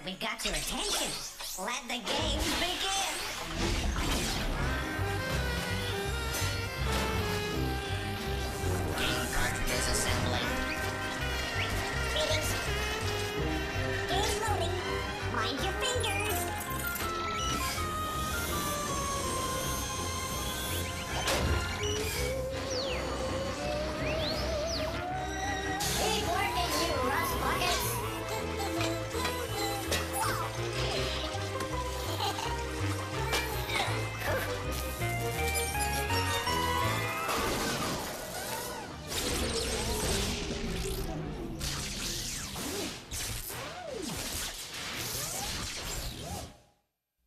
that we got your attention. Let the games begin. Game cartridges assembling. Greetings. Game loading. Mind your fingers. Keep working, you rust buckets.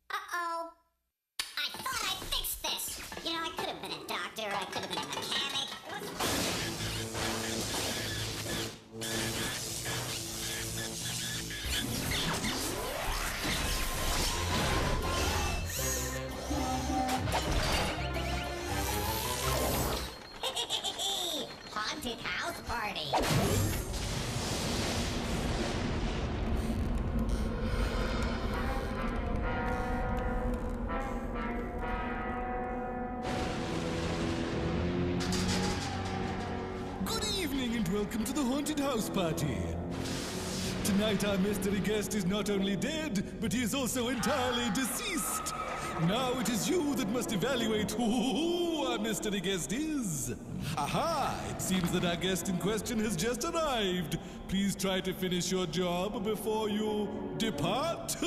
Uh-oh. I thought I fixed this. You know, I could have been a doctor, I could have been a mechanic. Haunted house party. Good evening and welcome to the Haunted House Party. Tonight our mystery guest is not only dead, but he is also entirely deceased. Now it is you that must evaluate who our mystery guest is. Aha! It seems that our guest in question has just arrived. Please try to finish your job before you depart.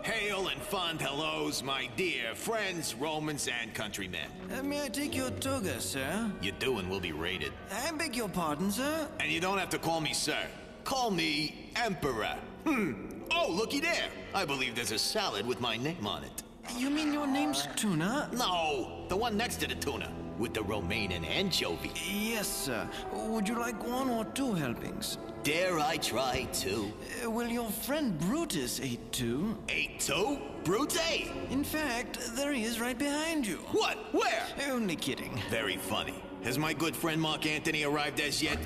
Hail and fond hellos, my dear friends, Romans, and countrymen. May I take your toga, sir? You do and will be rated. I beg your pardon, sir? And you don't have to call me sir. Call me Emperor. Oh, looky there. I believe there's a salad with my name on it. You mean your name's Tuna? No, the one next to the tuna, with the romaine and anchovy. Yes, sir. Would you like one or two helpings? Dare I try two? Well, your friend Brutus ate two. Ate two? Brute ate? In fact, there he is right behind you. What? Where? Only kidding. Very funny. Has my good friend Mark Antony arrived as yet?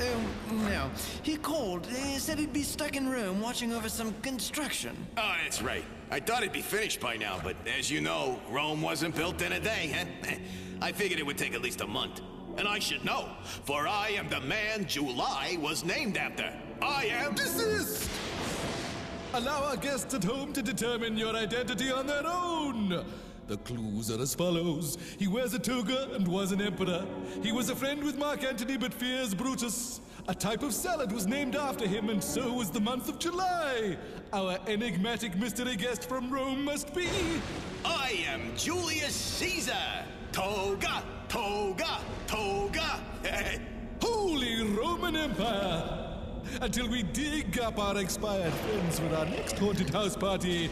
No. He called. Said he'd be stuck in Rome watching over some construction. Oh, that's right. I thought it'd be finished by now, but as you know, Rome wasn't built in a day, huh? I figured it would take at least a month. And I should know, for I am the man July was named after. I am... Desist! Allow our guests at home to determine your identity on their own. The clues are as follows. He wears a toga and was an emperor. He was a friend with Mark Antony but fears Brutus. A type of salad was named after him, and so was the month of July. Our enigmatic mystery guest from Rome must be... I am Julius Caesar! Toga, toga, toga! Holy Roman Empire! Until we dig up our expired friends for our next haunted house party,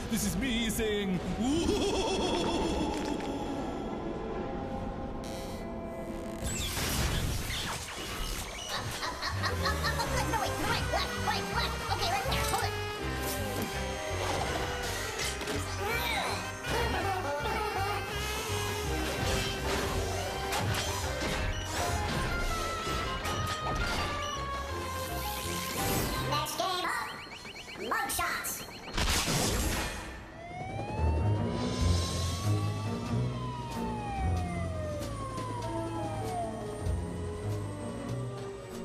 this is me saying, ooh. No, wait, left. Okay, right there, hold it. Next game up, mugshots.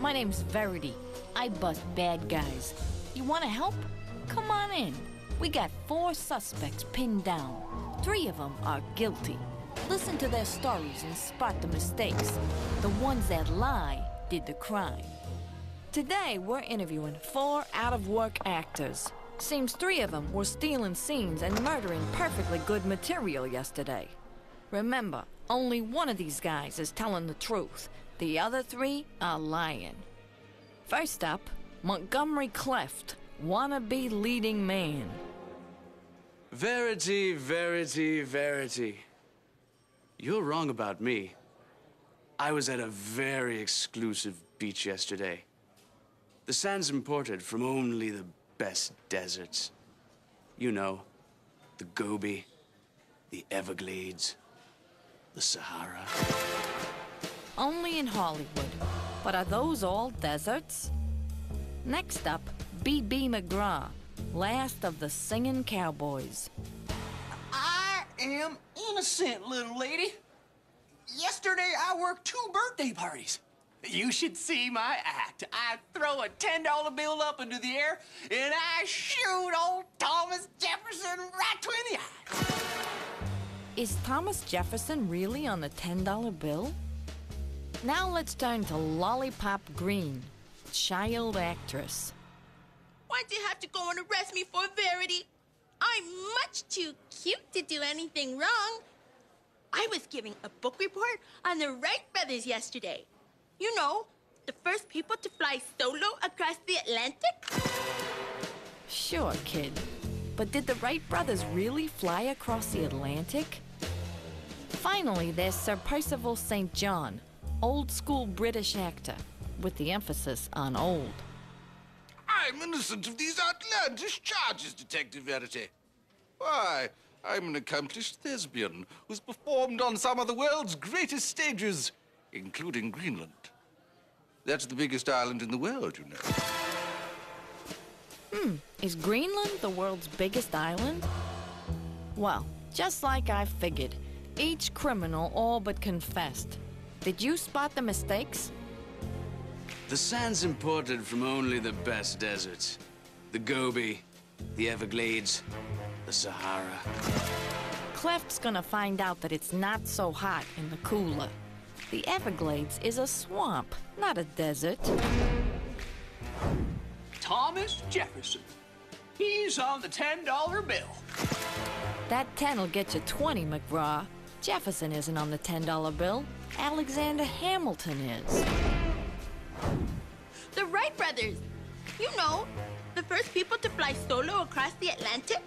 My name's Verity. I bust bad guys. You want to help? Come on in. We got 4 suspects pinned down. 3 of them are guilty. Listen to their stories and spot the mistakes. The ones that lie did the crime. Today, we're interviewing 4 out-of-work actors. Seems 3 of them were stealing scenes and murdering perfectly good material yesterday. Remember, only one of these guys is telling the truth. The other 3 are lying. First up, Montgomery Cleft, wannabe leading man. Verity, Verity, Verity. You're wrong about me. I was at a very exclusive beach yesterday. The sand's imported from only the best deserts. You know, the Gobi, the Everglades, the Sahara. Only in Hollywood. But are those all deserts? Next up, B.B. McGraw, last of the singing cowboys. I am innocent, little lady. Yesterday, I worked 2 birthday parties. You should see my act. I throw a $10 bill up into the air, and I shoot old Thomas Jefferson right between the eyes. Is Thomas Jefferson really on the $10 bill? Now let's turn to Lollipop Green, child actress. Why'd you have to go and arrest me for Verity? I'm much too cute to do anything wrong. I was giving a book report on the Wright brothers yesterday. You know, the first people to fly solo across the Atlantic. Sure, kid. But did the Wright brothers really fly across the Atlantic? Finally, there's Sir Percival St. John, old-school British actor, with the emphasis on old. I'm innocent of these outlandish charges, Detective Verity. Why, I'm an accomplished thespian who's performed on some of the world's greatest stages, including Greenland. That's the biggest island in the world, you know. Is Greenland the world's biggest island? Well, just like I figured, each criminal all but confessed. Did you spot the mistakes? The sand's imported from only the best deserts. The Gobi, the Everglades, the Sahara. Cleft's gonna find out that it's not so hot in the cooler. The Everglades is a swamp, not a desert. Thomas Jefferson. He's on the $10 bill. That 10'll get you 20, McGraw. Jefferson isn't on the $10 bill. Alexander Hamilton is. The Wright brothers. You know, the first people to fly solo across the Atlantic.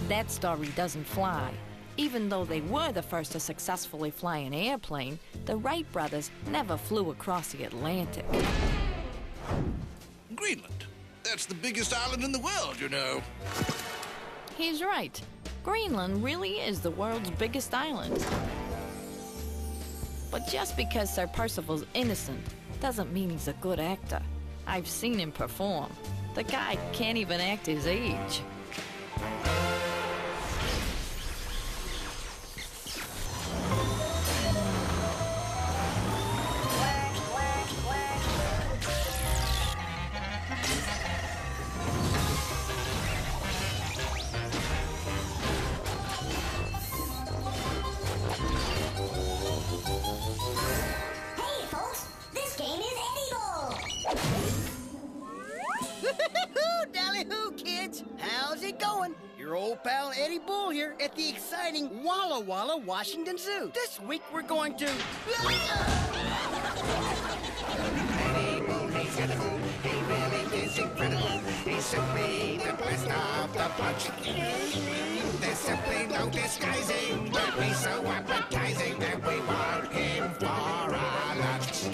That story doesn't fly. Even though they were the first to successfully fly an airplane, the Wright brothers never flew across the Atlantic. Greenland. That's the biggest island in the world, you know. He's right. Greenland really is the world's biggest island. But just because Sir Percival's innocent doesn't mean he's a good actor. I've seen him perform. The guy can't even act his age. Hey, folks, this game is edible. Dally-hoo, kids! How's it going? Your old pal Eddie Bull here at the exciting Walla Walla Washington Zoo. This week we're going to... Eddie Bull, he's edible. He really is incredible. He's simply the best of the bunch. There's simply no disguising that he's so appetizing that we want him for our lunch.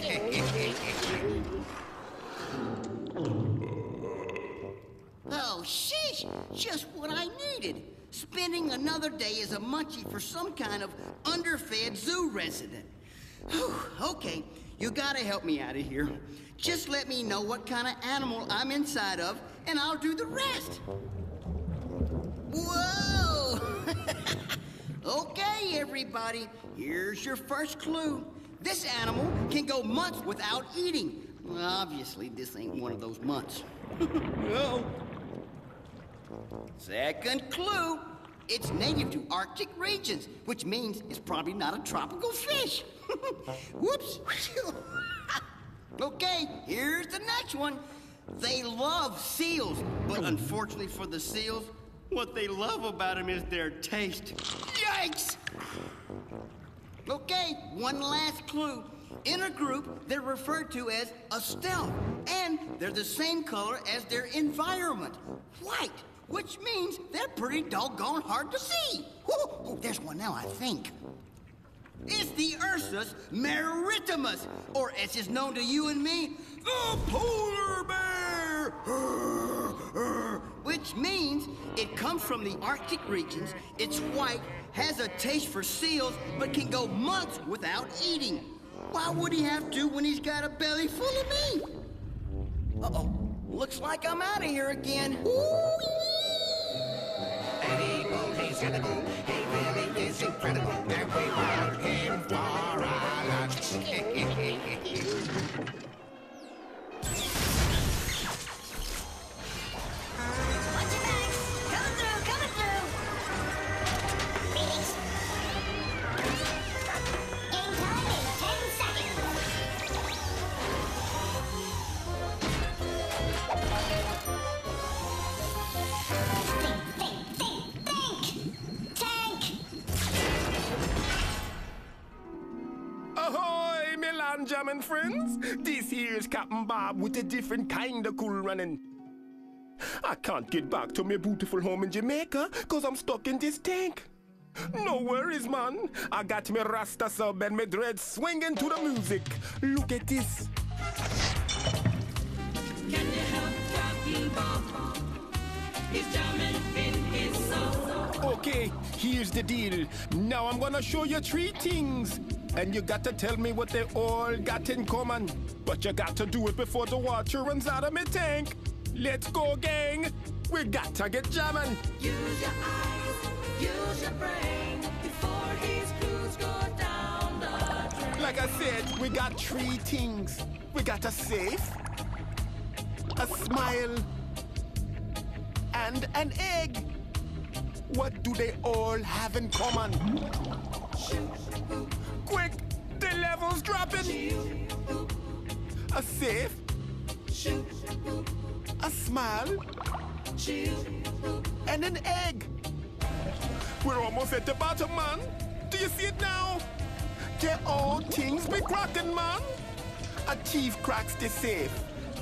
Oh, sheesh! Just what I needed. Spending another day as a munchie for some kind of underfed zoo resident. Whew, okay, you gotta help me out of here. Just let me know what kind of animal I'm inside of, and I'll do the rest. Whoa! Okay, everybody, here's your first clue. This animal can go months without eating. Well, obviously, this ain't one of those months. No. Second clue. It's native to Arctic regions, which means it's probably not a tropical fish. Whoops. Okay, here's the next one. They love seals, but unfortunately for the seals, what they love about them is their taste. Yikes! Okay, one last clue. In a group, they're referred to as a stealth, and they're the same color as their environment, white, which means they're pretty doggone hard to see. Oh, there's one now, I think. It's the Ursus maritimus, or as is known to you and me, the polar bear, which means it comes from the Arctic regions, it's white, has a taste for seals, but can go months without eating. Why would he have to when he's got a belly full of me? Uh-oh. Looks like I'm out of here again. Eddie Boone, he's in the moon. He really is incredible. And we want him for our lunch. Watch your backs. Coming through, coming through. Greetings. Game time in 10 seconds. Think. Tank. Ahoy, me land jamming friends. This here's Captain Bob with a different kind of cool running. I can't get back to my beautiful home in Jamaica cause I'm stuck in this tank. No worries, man. I got me Rasta sub and me dreads swinging to the music. Look at this. Can you help Captain Bob? He's jamming in his song. Okay, here's the deal. Now I'm gonna show you 3 things. And you got to tell me what they all got in common. But you got to do it before the water runs out of my tank. Let's go, gang. We got to get jamming. Use your eyes, use your brain before his crews go down the drain. Like I said, we got 3 things. We got a safe, a smile, and an egg. What do they all have in common? Quick, the level's dropping. A safe, a smile, and an egg. We're almost at the bottom, man. Do you see it now? They're all things be cracking, man. A thief cracks the safe.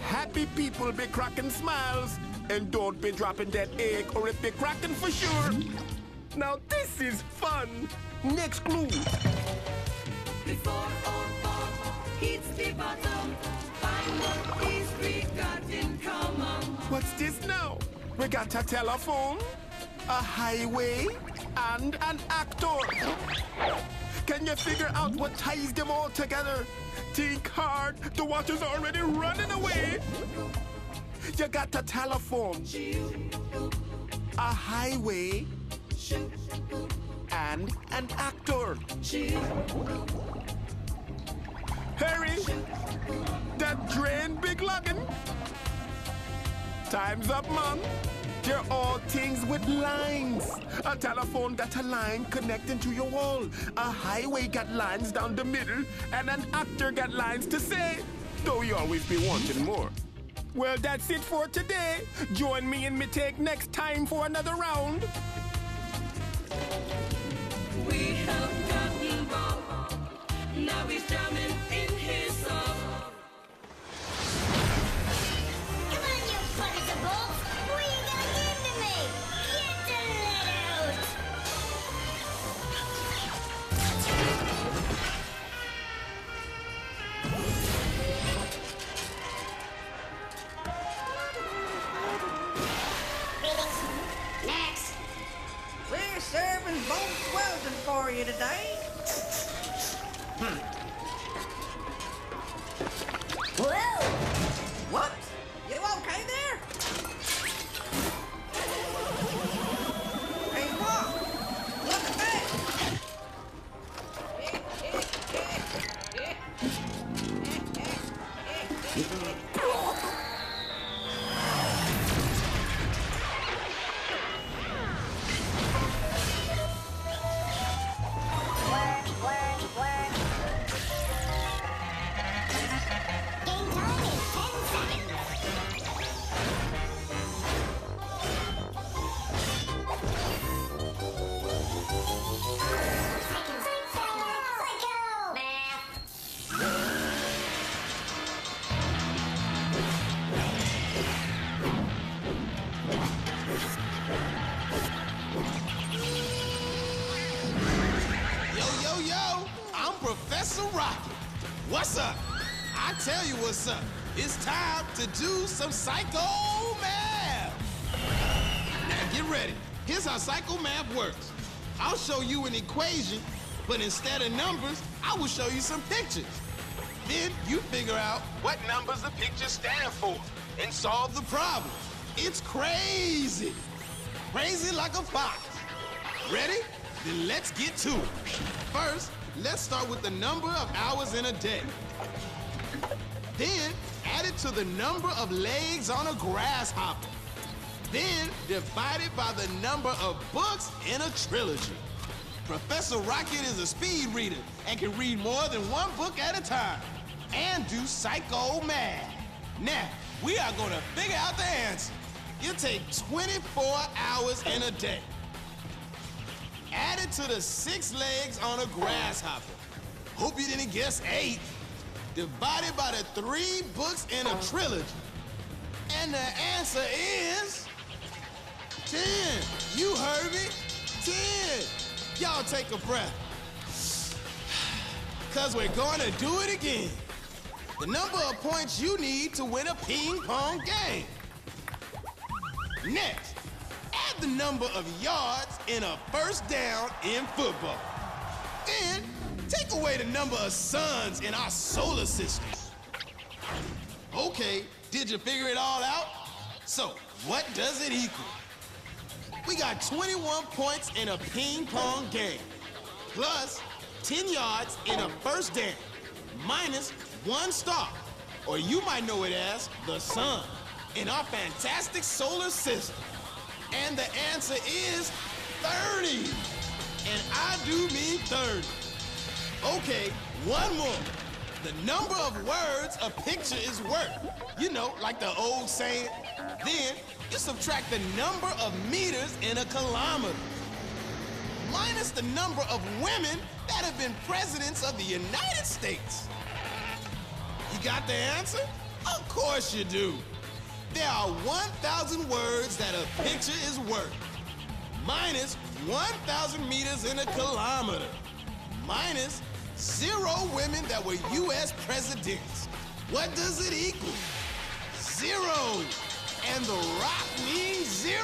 Happy people be cracking smiles. And don't be dropping that egg or it be cracking for sure. Now this is fun. Next clue. Before all Bob hits the bottom, find what these 3 got in common. What's this now? We got a telephone, a highway, and an actor. Can you figure out what ties them all together? Think hard. The water's already running away. You got a telephone, a highway, and an actor. Harry, that drain big luggin'. Time's up, man. They're all things with lines. A telephone got a line connecting to your wall. A highway got lines down the middle. And an actor got lines to say, though you always be wanting more. Well, that's it for today. Join me in me take next time for another round. We have Captain Bob. Now he's jamming in his song. Come on, you buckets of bolts. What are you gonna give to me? Get the lid out. Next. We're serving both welding for you today. Whoa! What? You okay there? Hey, Bob! Look at that! Professor Rocket. What's up? I tell you what's up. It's time to do some psycho math. Now get ready. Here's how psycho math works. I'll show you an equation, but instead of numbers, I will show you some pictures. Then you figure out what numbers the pictures stand for. and solve the problem. It's crazy. Crazy like a fox. Ready? Then let's get to it. First, let's start with the number of hours in a day. Then, add it to the number of legs on a grasshopper. Then, divide it by the number of books in a trilogy. Professor Rocket is a speed reader and can read more than one book at a time and do psycho math. Now, we are going to figure out the answer. It'll take 24 hours in a day. Add it to the 6 legs on a grasshopper. Hope you didn't guess 8. Divided by the 3 books in a trilogy. And the answer is 10. You heard me? 10. Y'all take a breath. Cause we're gonna do it again. The number of points you need to win a ping pong game. Next, add the number of yards in a first down in football. Then, take away the number of suns in our solar system. Okay, did you figure it all out? So, what does it equal? We got 21 points in a ping pong game, plus 10 yards in a first down, minus 1 star, or you might know it as the sun, in our fantastic solar system. And the answer is 30. And I do mean 30. Okay, one more. The number of words a picture is worth. You know, like the old saying. Then you subtract the number of meters in a kilometer, minus the number of women that have been presidents of the United States. You got the answer? Of course you do. There are 1,000 words that a picture is worth, minus 1,000 meters in a kilometer, minus 0 women that were U.S. presidents. What does it equal? 0. And the rock means 0.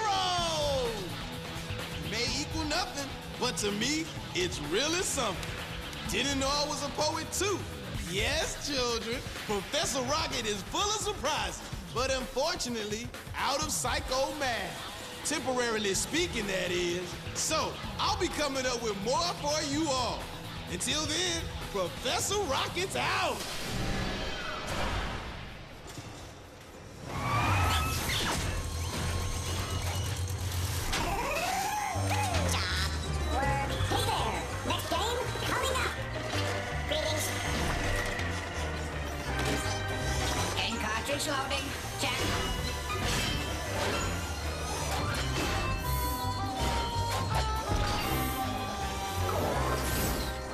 May equal nothing, but to me, it's really something. Didn't know I was a poet too. Yes, children, Professor Rocket is full of surprises, but unfortunately, out of psycho math. Temporarily speaking, that is. So, I'll be coming up with more for you all. Until then, Professor Rocket's out. Loading. Check.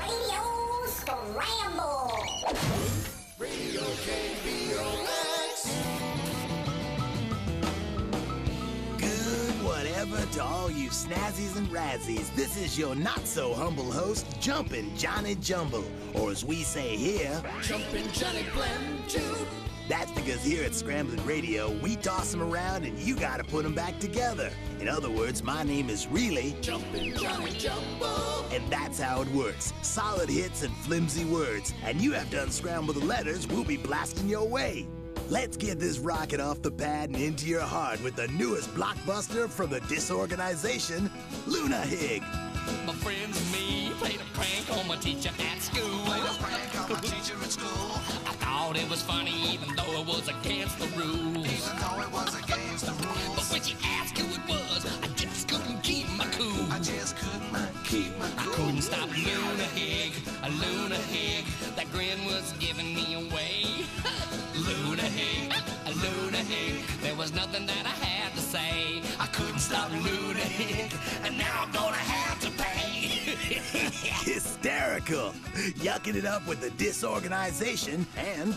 Radio Scramble. Radio KBOX. Good whatever to all you snazzies and razzies. This is your not-so-humble host, Jumpin' Johnny Jumble, or as we say here, Jumpin' Johnny Blam-Tube. That's because here at Scramblin' Radio, we toss them around and you gotta put them back together. In other words, my name is really Jumpin' Johnny Jumbo. And that's how it works. Solid hits and flimsy words. And you have to unscramble the letters we'll be blasting your way. Let's get this rocket off the pad and into your heart with the newest blockbuster from the disorganization, Luna Hig. My friends and me played a prank on my teacher at school. I thought it was funny even though it was against the rules. But when she asked who it was, I just couldn't keep my cool. I couldn't stop Luna Hig, a Luna Hig. That grin was giving me away. Luna Hig, a Luna Hig. There was nothing that I had to say. I couldn't stop Luna Hig, and now I'm gonna have to pay. Hysterical. Yucking it up with the disorganization and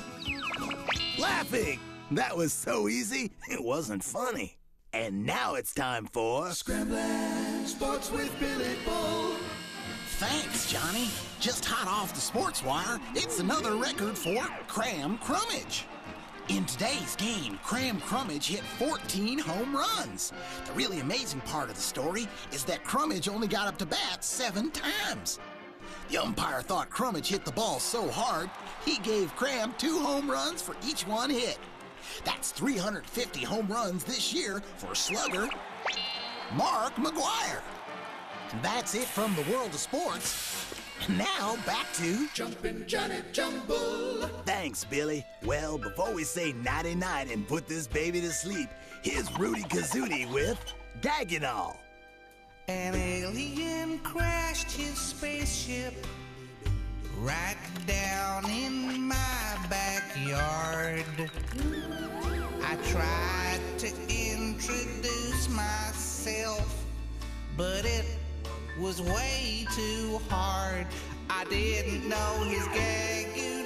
laughing. That was so easy, it wasn't funny. And now it's time for Scrambling Sports with Billy Bull. Thanks, Johnny. Just hot off the sports wire, it's another record for Cram Crummage. In today's game, Cram Crummage hit 14 home runs. The really amazing part of the story is that Crummage only got up to bat 7 times. The umpire thought Crummage hit the ball so hard, he gave Cram 2 home runs for each one hit. That's 350 home runs this year for slugger Mark McGuire. That's it from the world of sports. Now back to Jumpin' Johnny Jumble. Thanks, Billy. Well, before we say nighty-night and put this baby to sleep, here's Rudy Kazootie with Gaginol. An alien crashed his spaceship right down in my backyard. I tried to introduce myself, but it was way too hard. I didn't know his gag-you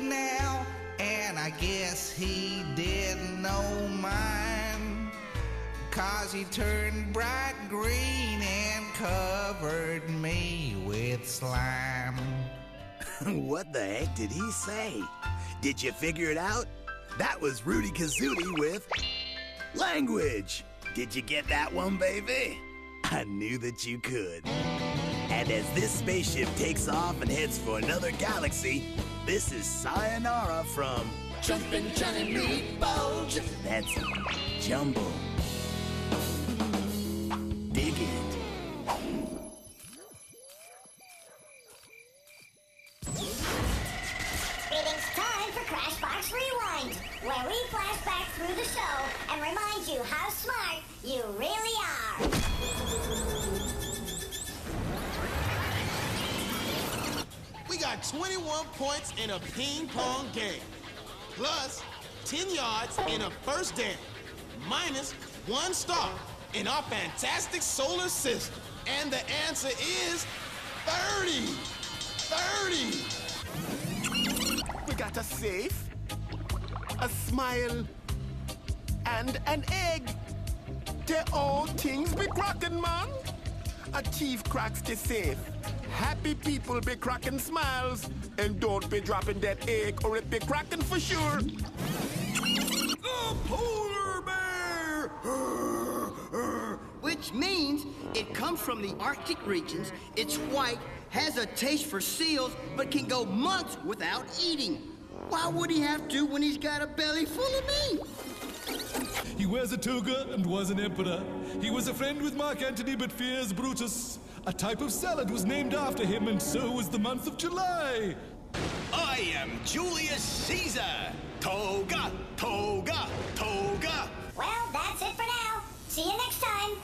now, and I guess he didn't know mine, 'cause he turned bright green and covered me with slime. What the heck did he say? Did you figure it out? That was Rudy Kazootie with Language. Did you get that one, baby? I knew that you could. And as this spaceship takes off and heads for another galaxy, this is Sayonara from Jumpin' Johnny Meatballs. That's Jumble. Dig it. It's time for Crashbox Rewind, where we flash back through the show and remind you how smart you really are. We got 21 points in a ping pong game, plus 10 yards in a first down, minus 1 star in our fantastic solar system. And the answer is 30. 30. We got a safe, a smile, and an egg. They all things be cracking, man. A thief cracks the safe. Happy people be cracking smiles, and don't be dropping that egg or it be cracking for sure. A polar bear! Which means it comes from the Arctic regions, it's white, has a taste for seals, but can go months without eating. Why would he have to when he's got a belly full of meat? He wears a toga and was an emperor. He was a friend with Mark Antony but fears Brutus. A type of salad was named after him, and so was the month of July. I am Julius Caesar. Toga, toga, toga. Well, that's it for now. See you next time.